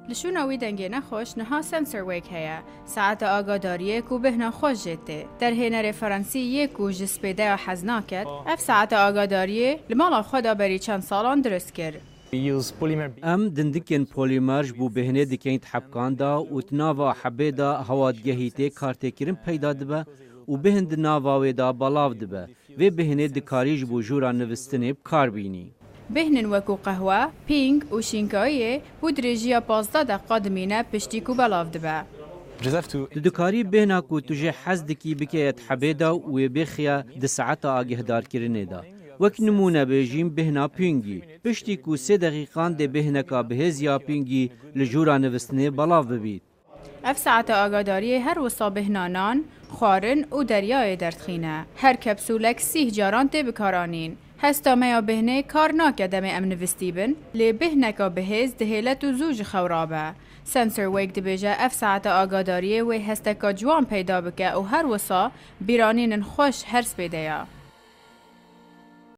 لشوناوی دنگی نخوش نها سنسر ویک هیا ساعت آگاداریه و بهنا خوش جته در هنر فرانسی یک و جسپیده حزنا کرد اف ساعت آگاداریه لمالا خدا بری چند سالان درست کرد. ام دندکن پولیمرج بو بهنه دکین حبکان دا و تناوا حبه دا هوادگهیته کارته کرن پیدا دبه و بهند ناواوی دا بلاو دبه و بهنه دکاریج بو جورا نوستنه بکار بینی. بهنن وکو قهوه، پینگ و شینکایه بو درجیا 15 دقیقه دمینه پشتی کو بلاو دبه. دکاری بهنا کو توجه حزدکی بکیت حبه دا و بخیا ده ساعت آگهدار کرنه دا. وک نمونه بیجیم بهنا پینگی پشتی کو 3 دقیقان ده بهنکا بهز یا پینگی لجورا نوستنه بلاو ببید. اف ساعت آگاداری هر وصا بهنانان، خوارن و دریای دردخینه. هر کپسولک 30 جاران تی بکارانین. هستا میا بهنه کار ناکه دم ام نوستی بن لی بهنکا بهز دهیلت و زوج خورابه. سنسر ویک دبیجه اف ساعت آگاداریه و هستا که جوان پیدا بکه و هر وصا بیرانین خوش هرس بیده یا.